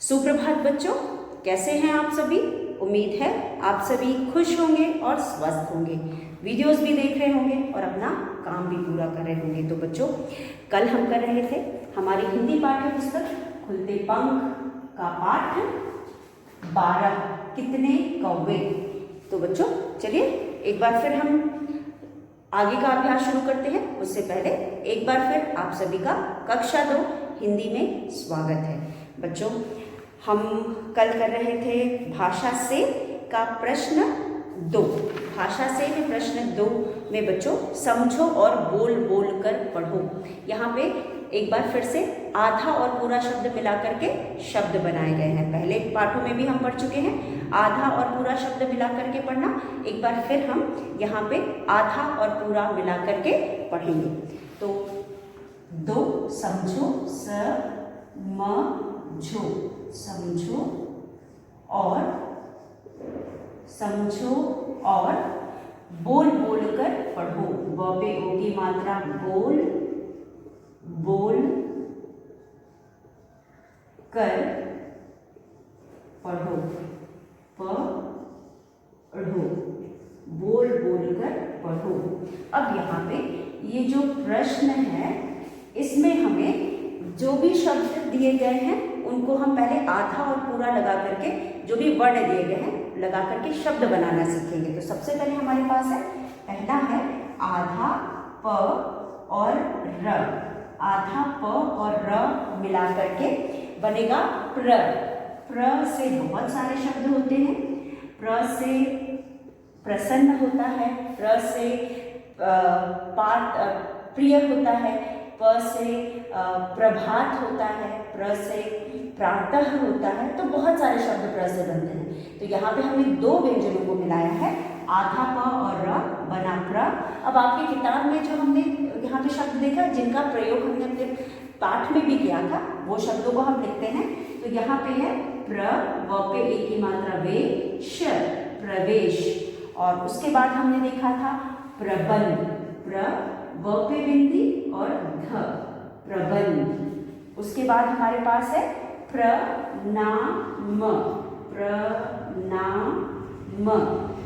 सुप्रभात बच्चों, कैसे हैं आप सभी। उम्मीद है आप सभी खुश होंगे और स्वस्थ होंगे, वीडियोस भी देख रहे होंगे और अपना काम भी पूरा कर रहे होंगे। तो बच्चों, कल हम कर रहे थे हमारी हिंदी पाठ्य पुस्तक खुलते पंख का पाठ 12 कितने कौवे। तो बच्चों चलिए एक बार फिर हम आगे का अभ्यास शुरू करते हैं। उससे पहले एक बार फिर आप सभी का कक्षा 2 हिंदी में स्वागत है। बच्चों, हम कल कर रहे थे भाषा से का प्रश्न 2। भाषा से में प्रश्न 2 में बच्चों समझो और बोल बोल कर पढ़ो। यहाँ पे एक बार फिर से आधा और पूरा शब्द मिला करके शब्द बनाए गए हैं। पहले पाठों में भी हम पढ़ चुके हैं आधा और पूरा शब्द मिला करके पढ़ना। एक बार फिर हम यहाँ पे आधा और पूरा मिला करके पढ़ेंगे। तो 2 समझो, समझो और बोल बोल कर पढ़ो। ब पे ओ की मात्रा बोल बोल कर पढ़ो। पढ़ो, बोल बोल कर पढ़ो। अब यहाँ पे ये जो प्रश्न है इसमें हमें जो भी शब्द दिए गए हैं उनको हम पहले आधा और पूरा लगा करके, जो भी वर्ण दिए गए हैं लगा करके शब्द बनाना सीखेंगे। तो सबसे पहले हमारे पास है, पहला है आधा प और र। आधा प और र मिला करके बनेगा प्र। प्र से बहुत सारे शब्द होते हैं। प्र से प्रसन्न होता है, प्र से प्रिय होता है, प से प्रभात होता है, प्र से प्रातः होता है। तो बहुत सारे शब्द प्र से बनते हैं। तो यहाँ पे हमने 2 व्यंजनों को मिलाया है, आधा प और र बना प्र। अब आपकी किताब में जो हमने यहाँ पे शब्द देखा जिनका प्रयोग हमने अपने पाठ में भी किया था वो शब्दों को हम लिखते हैं। तो यहाँ पे है प्र, व पे ए की मात्रा वे, श प्रवेश। और उसके बाद हमने देखा था प्रबंध, प्र व पे बिंदी और ध प्रबंध। उसके बाद हमारे पास है प्रनाम,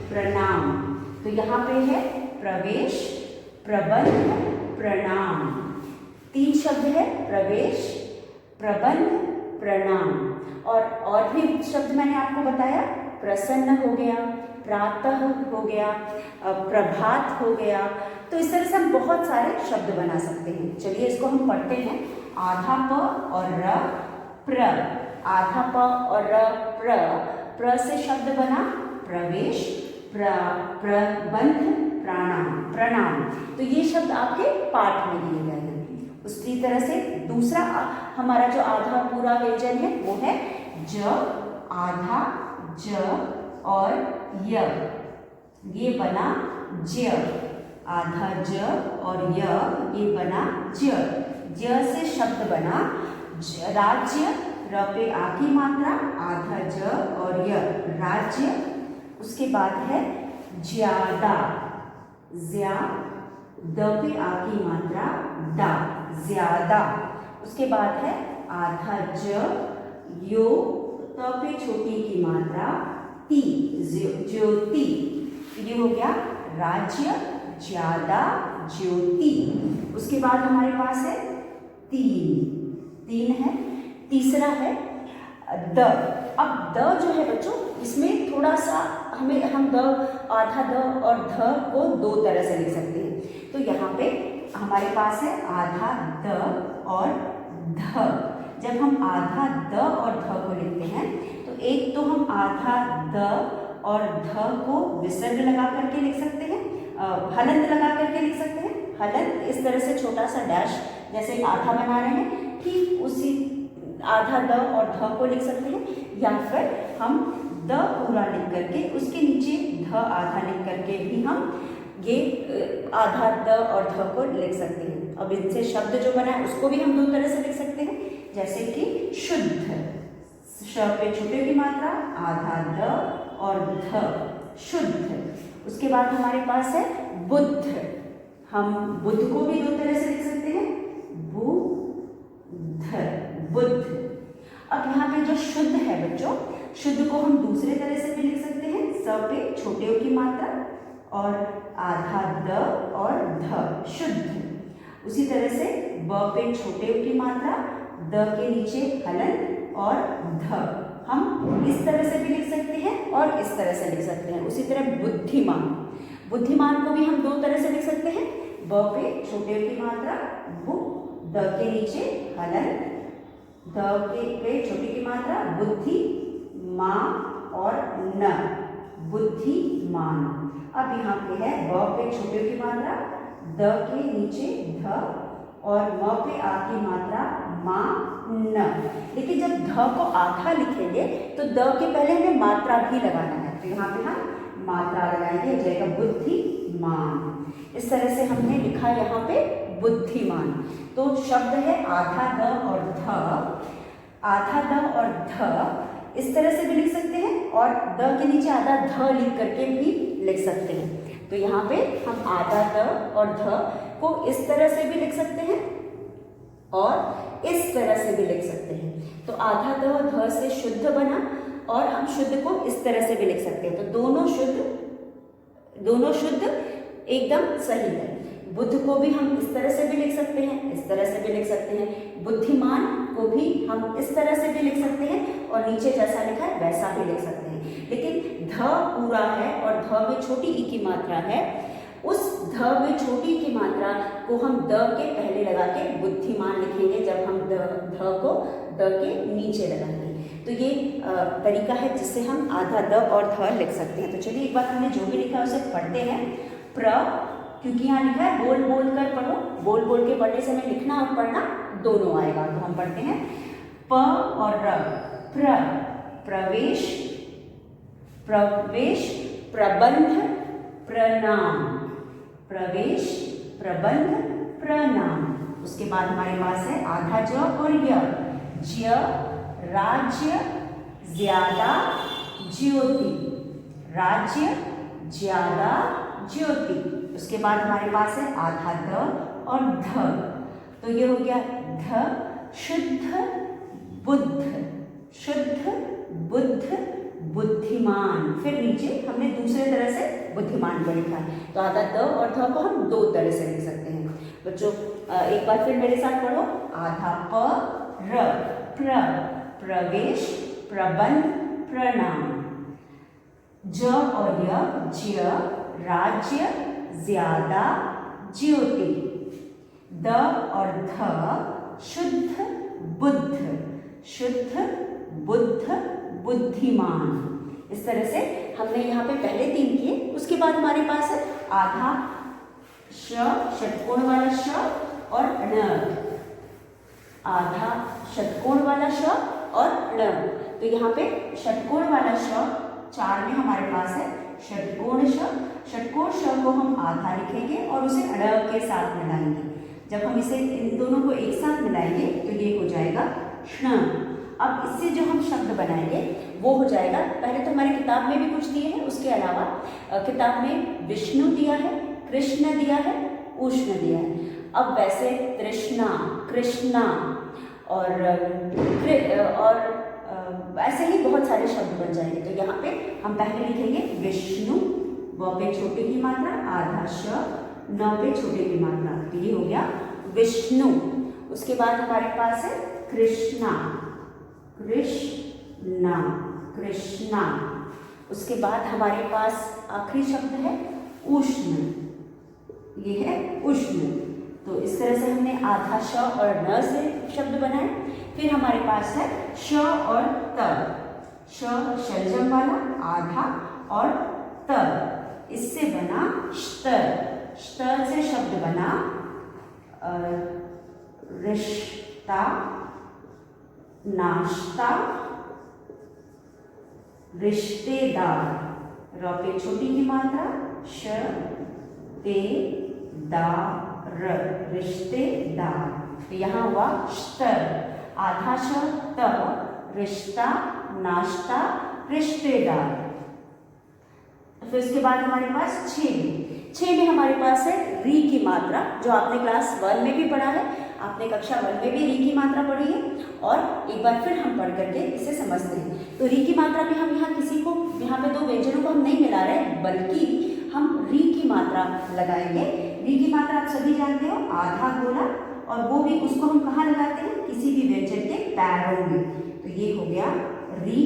प्रणाम। तो यहाँ पे है प्रवेश, प्रबंध, प्रणाम। 3 शब्द है, प्रवेश, प्रबंध, प्रणाम। और भी शब्द मैंने आपको बताया, प्रसन्न हो गया, प्रातः हो गया, प्रभात हो गया। तो इस तरह से हम बहुत सारे शब्द बना सकते हैं। चलिए इसको हम पढ़ते हैं। आधा प और र प्र, आधा प और र प्र। प्र से शब्द बना प्रवेश, प्रबंध, प्रणाम। तो ये शब्द आपके पाठ में दिए गए हैं। उसी तरह से दूसरा हमारा जो आधा पूरा व्यंजन है वो है ज, आधा ज और य। ये बना ज, आधा ज और य, ये बना ज। ज से शब्द बना राज्य, र पे आ की मात्रा, आधा ज और य राज्य। उसके बाद है ज्यादा, ज्या, द पे आ की मात्रा दा, ज्यादा। उसके बाद है आधा ज, यो, त पे छोटी की मात्रा ती, ज्योति। ये हो गया राज्य, ज्यादा, ज्योति। उसके बाद हमारे पास है 3 है। तीसरा है द। अब द जो है बच्चों, इसमें थोड़ा सा हम द, आधा द और ध को 2 तरह से लिख सकते हैं। तो यहाँ पे हमारे पास है आधा द और ध। जब हम आधा द और ध को लिखते हैं तो एक तो हम आधा द और ध को विसर्ग लगा करके लिख सकते हैं, हलंत लगा करके लिख सकते हैं। हलंत इस तरह से छोटा सा डैश, जैसे आधा बना रहे हैं, ठीक उसी आधा द और ध को लिख सकते हैं। या फिर हम द पूरा लिख करके उसके नीचे ध आधा लिख करके भी हम ये आधा द और ध को लिख सकते हैं। अब इनसे शब्द जो बना है उसको भी हम 2 तरह से लिख सकते हैं, जैसे कि शुद्ध, श पे छोटे की मात्रा, आधा द और ध, शुद्ध। उसके बाद हमारे पास है बुद्ध। हम बुद्ध को भी 2 तरह से लिख सकते हैं, बुद्ध, बुद्ध। अब यहाँ पे जो शुद्ध है बच्चों, शुद्ध को हम दूसरे तरह से भी लिख सकते हैं, स पे छोटे ओ की मात्रा और आधा द और ध, शुद्ध। उसी तरह से ब पे छोटे ओ की मात्रा, द के नीचे हलन और ध, हम इस तरह से भी लिख सकते हैं और इस तरह से लिख सकते हैं। उसी तरह बुद्धिमान, बुद्धिमान को भी हम दो तरह से लिख सकते हैं, ब पे छोटे ओ की मात्रा बु, द के नीचे हलन, द पे छोटी की मात्रा बुद्धि, माँ और न, बुद्धिमान। अब यहाँ पे है ब पे छोटे की मात्रा, द के नीचे ध और म पे आ की मात्रा माँ न। लेकिन जब ध को आधा लिखेंगे तो द के पहले हमें मात्रा भी लगाना है, तो यहाँ पे हम मात्रा लगाएंगे, हो जाएगा बुद्धिमान। इस तरह से हमने लिखा यहाँ पे बुद्धिमान। तो शब्द है आधा द और ध, आधा द और ध इस तरह से भी लिख सकते हैं और द के नीचे आधा ध लिख करके भी लिख सकते हैं। तो यहाँ पे हम आधा द और ध को इस तरह से भी लिख सकते हैं और इस तरह से भी लिख सकते हैं। तो आधा द और ध से शुद्ध बना और हम शुद्ध को इस तरह से भी लिख सकते हैं। तो दोनों शुद्ध एकदम सही है। बुद्ध को भी हम इस तरह से भी लिख सकते हैं, इस तरह से भी लिख सकते हैं। बुद्धिमान को भी हम इस तरह से भी लिख सकते हैं और नीचे जैसा लिखा है वैसा भी लिख सकते हैं। लेकिन ध पूरा है और ध में छोटी ई की मात्रा है, उस ध में छोटी की मात्रा को हम द के पहले लगा के बुद्धिमान लिखेंगे जब हम ध को द के नीचे लगाएंगे। तो ये तरीका है जिससे हम आधा द और ध लिख सकते हैं। तो चलिए एक बार हमने जो भी लिखा है उसे पढ़ते हैं। प्र, क्योंकि यहाँ लिखा है बोल बोल कर पढ़ो, बोल बोल के पढ़ने से हमें लिखना और पढ़ना दोनों आएगा। तो हम पढ़ते हैं प और र। प्र, प्रवेश, प्रवेश, प्रबंध, प्रणाम, प्रवेश, प्रबंध, प्रणाम। उसके बाद हमारे पास है आधा ज और य, ज्य, राज्य, ज्यादा, ज्योति, राज्य, ज्यादा, ज्योति। उसके बाद हमारे पास है आधा द और ध, तो ये हो गया ध, शुद्ध, बुद्ध, शुद्ध, बुद्ध, बुद्धिमान। फिर नीचे हमने दूसरे तरह से बुद्धिमान को लिखा है। तो आधा द और ध को हम दो तरह से लिख सकते हैं। बच्चों एक बार फिर मेरे साथ पढ़ो। आधा प र, प्र, प्रवेश, प्रबंध, प्रणाम। ज और य, ज्य, राज्य, ज्यादा, ज्योति। द और ध, शुद्ध, बुद्ध, शुद्ध, बुद्ध, बुद्धिमान। इस तरह से हमने यहाँ पे पहले 3 किए। उसके बाद हमारे पास है आधा श, षटकोण वाला श और ण, आधा षटकोण वाला ष और ण। तो यहाँ पे षटकोण वाला श 4 में हमारे पास है षटकोण श। षटकोण श को हम आधा लिखेंगे और उसे ण के साथ मिलाएंगे। जब हम इसे इन दोनों को एक साथ मिलाएंगे तो ये हो जाएगा ष्ण। अब इससे जो हम शब्द बनाएंगे वो हो जाएगा, पहले तो हमारी किताब में भी कुछ दिए हैं, उसके अलावा किताब में विष्णु दिया है, कृष्ण दिया है, उष्ण दिया है। अब वैसे तृष्णा, कृष्णा और ऐसे ही बहुत सारे शब्द बन जाएंगे। तो यहाँ पे हम पहले लिखेंगे विष्णु, व पे छोटे की मात्रा, आधा श, न पे छोटे की मात्रा, तो ये हो गया विष्णु। उसके बाद हमारे पास है कृष्णा, कृष्णा, कृष्णा। उसके बाद हमारे पास आखिरी शब्द है उष्ण, ये है उष्ण। तो इस तरह से हमने आधा श और न से शब्द बनाए। फिर हमारे पास है श और त, श शलजम वाला, आधा और त, इससे बना स्तर, स्तर से शब्द बना रिश्ता, नाश्ता, रिश्तेदार। र पे छोटी की मात्रा, श ते दार, रिश्तेदार। तो यहाँ हुआ स्तर, आधा श त, रिश्ता, नाश्ता, रिश्तेदार। फिर उसके बाद हमारे पास 6 में हमारे पास है री की मात्रा, जो आपने क्लास 1 में भी पढ़ा है। आपने कक्षा 1 में भी री की मात्रा पढ़ी है और एक बार फिर हम पढ़ करके इसे समझते हैं। तो री की मात्रा में हम यहाँ किसी को, यहाँ पे दो व्यंजनों को हम नहीं मिला रहे, बल्कि हम री की मात्रा लगाएंगे। री की मात्रा आप सभी जानते हो, आधा गोला, और वो भी उसको हम कहाँ लगाते हैं, किसी भी व्यंजन के पैरों में। तो ये हो गया री।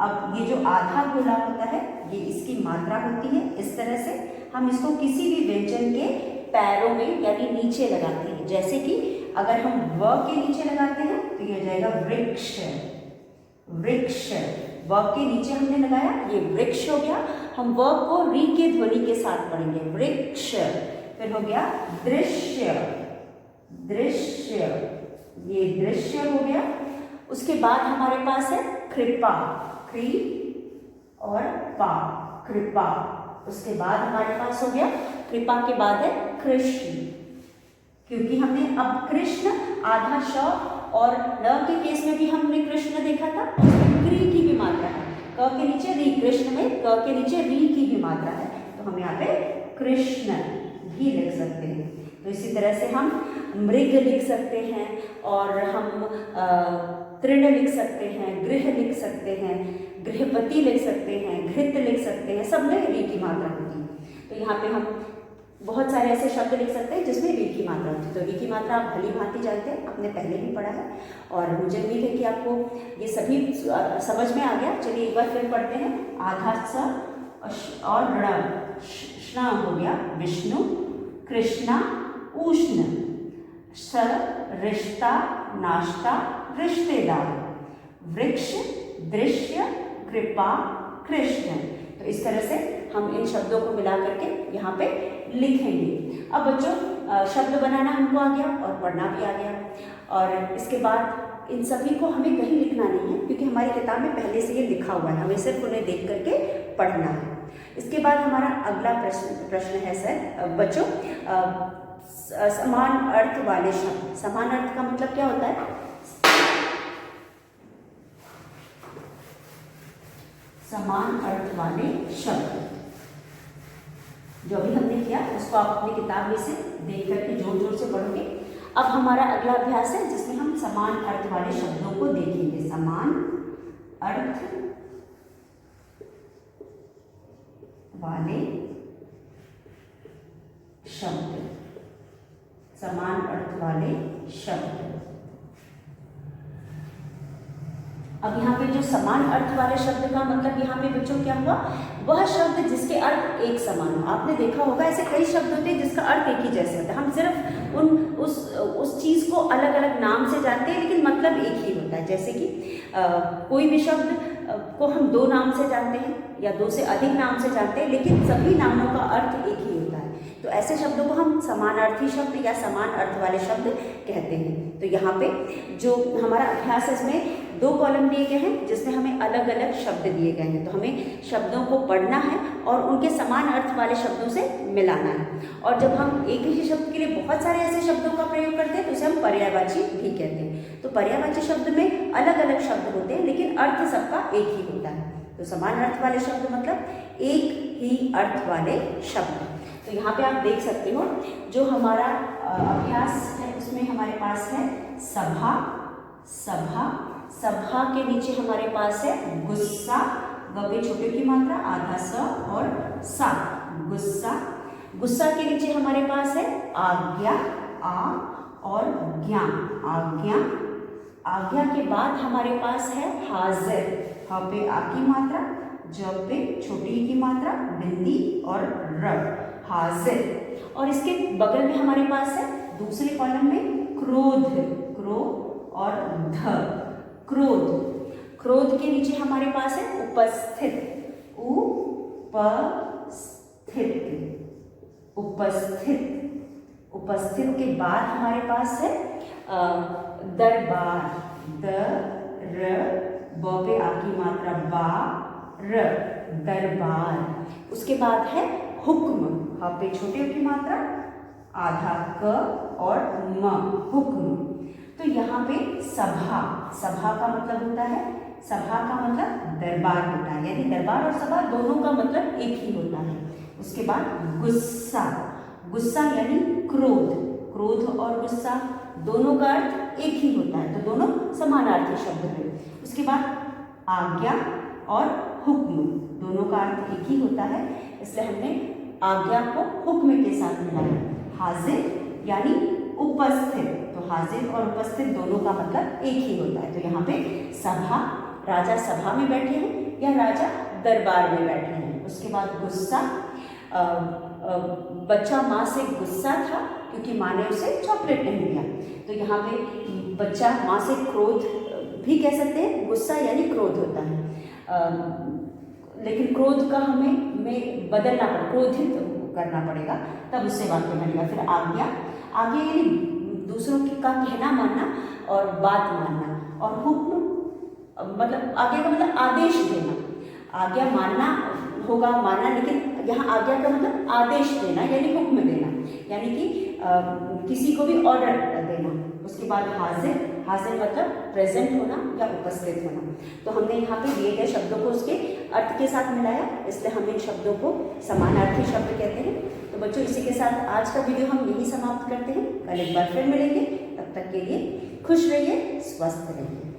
अब ये जो आधा गोला होता है ये इसकी मात्रा होती है। इस तरह से हम इसको किसी भी व्यंजन के पैरों में यानी नीचे लगाते हैं। जैसे कि अगर हम व के नीचे लगाते हैं तो ये हो जाएगा वृक्ष, वृक्ष। व के नीचे हमने लगाया, ये वृक्ष हो गया। हम व को री के ध्वनि के साथ पढ़ेंगे, वृक्ष। फिर हो गया दृश्य, दृश्य, ये दृश्य हो गया। उसके बाद हमारे पास है कृपा, क्री और पा, कृपा। उसके बाद हमारे पास हो गया, कृपा के बाद है कृष्ण, क्योंकि हमने अब कृष्ण आधा श और ल के केस में भी हमने कृष्ण देखा था, उसमें क्री की भी मात्रा है, क के नीचे री, कृष्ण में क के नीचे री की भी मात्रा है, तो हम यहाँ पे कृष्ण भी लिख सकते हैं। तो इसी तरह से हम मृग लिख सकते हैं, और हम तृण लिख सकते हैं, गृह लिख सकते हैं, गृहपति लिख सकते हैं, घृत लिख सकते हैं, सब में री की मात्रा होती है। तो यहाँ पे हम बहुत सारे ऐसे शब्द लिख सकते हैं जिसमें री की मात्रा होती है। तो री की मात्रा आप भली भांति जानते हैं, आपने पहले भी पढ़ा है, और मुझे उम्मीद है कि आपको ये सभी समझ में आ गया। चलिए एक बार फिर पढ़ते हैं। आधा स और ण, श्न हो गया विष्णु, कृष्णा, उष्ण, स रिश्ता, नाश्ता, रिश्तेदार, वृक्ष, दृश्य, कृपा, कृष्ण। तो इस तरह से हम इन शब्दों को मिला करके यहाँ पे लिखेंगे। अब बच्चों शब्द बनाना हमको आ गया और पढ़ना भी आ गया, और इसके बाद इन सभी को हमें कहीं लिखना नहीं है, क्योंकि हमारी किताब में पहले से ये लिखा हुआ है, हमें सिर्फ उन्हें देख करके पढ़ना है। इसके बाद हमारा अगला प्रश्न है सर बच्चों, समान अर्थ वाले शब्द। समान अर्थ का मतलब क्या होता है? समान अर्थ वाले शब्द जो अभी हमने किया उसको आप अपनी किताब में से देख करके जोर जोर से पढ़ोगे। अब हमारा अगला अभ्यास है जिसमें हम समान अर्थ वाले शब्दों को देखेंगे। समान अर्थ वाले शब्द, समान अर्थ वाले शब्द। अब यहाँ पे जो समान अर्थ वाले शब्द का मतलब यहाँ पे बच्चों क्या हुआ, वह शब्द जिसके अर्थ एक समान हो। आपने देखा होगा ऐसे कई शब्द होते हैं जिसका अर्थ एक ही जैसे होता है, हम सिर्फ उस चीज़ को अलग अलग नाम से जानते हैं लेकिन मतलब एक ही होता है। जैसे कि कोई भी शब्द को हम दो नाम से जानते हैं या दो से अधिक नाम से जानते हैं, लेकिन सभी नामों का अर्थ एक ही होता है। तो ऐसे शब्दों को हम समानार्थी शब्द या समान अर्थ वाले शब्द कहते हैं। तो यहाँ पे जो हमारा अभ्यास है इसमें दो कॉलम दिए गए हैं जिसमें हमें अलग अलग शब्द दिए गए हैं। तो हमें शब्दों को पढ़ना है और उनके समान अर्थ वाले शब्दों से मिलाना है। और जब हम एक ही शब्द के लिए बहुत सारे ऐसे शब्दों का प्रयोग करते हैं तो उसे हम पर्यायवाची भी कहते हैं। तो पर्यायवाची शब्द में अलग अलग शब्द होते हैं लेकिन अर्थ सबका एक ही होता है। तो समान अर्थ वाले शब्द मतलब एक ही अर्थ वाले शब्द। तो यहाँ पे आप देख सकते हो जो हमारा अभ्यास है उसमें हमारे पास है सभा, सभा, सभा के नीचे हमारे पास है गुस्सा, ग के छोटे की मात्रा आधा स और सा, गुस्सा। गुस्सा के नीचे हमारे पास है आज्ञा, आ और ज्ञा, आज्ञा। आज्ञा के बाद हमारे पास है हाजिर, ह पे आ की मात्रा, ज पे छोटी की मात्रा, बिंदी और र, हाजिर। और इसके बगल में हमारे पास है दूसरे कॉलम में क्रोध, क्रो और ध, क्रोध। क्रोध के नीचे हमारे पास है उपस्थित, उपस्थित, उपस्थित। उपस्थित के बाद हमारे पास है दरबार, द र ब पे आ की मात्रा बा, र, दरबार। उसके बाद है हुक्म, ह पे छोटे की मात्रा आधा क और म, हुक्म। तो यहाँ पे सभा, सभा का मतलब होता है, सभा का मतलब दरबार होता है, यानी दरबार और सभा दोनों का मतलब एक ही होता है। उसके बाद गुस्सा, गुस्सा यानी क्रोध, क्रोध और गुस्सा दोनों का अर्थ एक ही होता है, तो दोनों समानार्थी शब्द हैं। उसके बाद आज्ञा और हुक्म दोनों का अर्थ एक ही होता है, इसलिए हमने आज्ञा को हुक्म के साथ मिलाया। हाजिर यानी उपस्थित, तो हाजिर और उपस्थित दोनों का मतलब एक ही होता है। तो यहाँ पे सभा, राजा सभा में बैठे हैं या राजा दरबार में बैठे हैं। उसके बाद गुस्सा, बच्चा माँ से गुस्सा था क्योंकि माँ ने उसे चॉकलेट नहीं दिया, तो यहाँ पे बच्चा माँ से क्रोध भी कह सकते हैं, गुस्सा यानी क्रोध होता है, लेकिन क्रोध का हमें बदलना पड़ेगा, क्रोधित करना पड़ेगा, तब उससे वाक्य बनेगा। फिर आज्ञा, आज्ञा यानी दूसरों का कहना मानना और बात मानना, और हुक्म मतलब आज्ञा का मतलब आदेश देना। आज्ञा मानना होगा, मानना, लेकिन यहाँ आज्ञा का मतलब आदेश देना यानी हुक्म देना, यानी कि किसी को भी ऑर्डर देना। उसके बाद हाजिर, हाजिर मतलब प्रेजेंट होना या उपस्थित होना। तो हमने यहाँ पे दिए गए शब्दों को उसके अर्थ के साथ मिलाया, इसलिए हम इन शब्दों को समानार्थी शब्द कहते हैं। तो बच्चों, इसी के साथ आज का वीडियो हम यही समाप्त करते हैं। कल एक बार फिर मिलेंगे, तब तक के लिए खुश रहिए, स्वस्थ रहिए।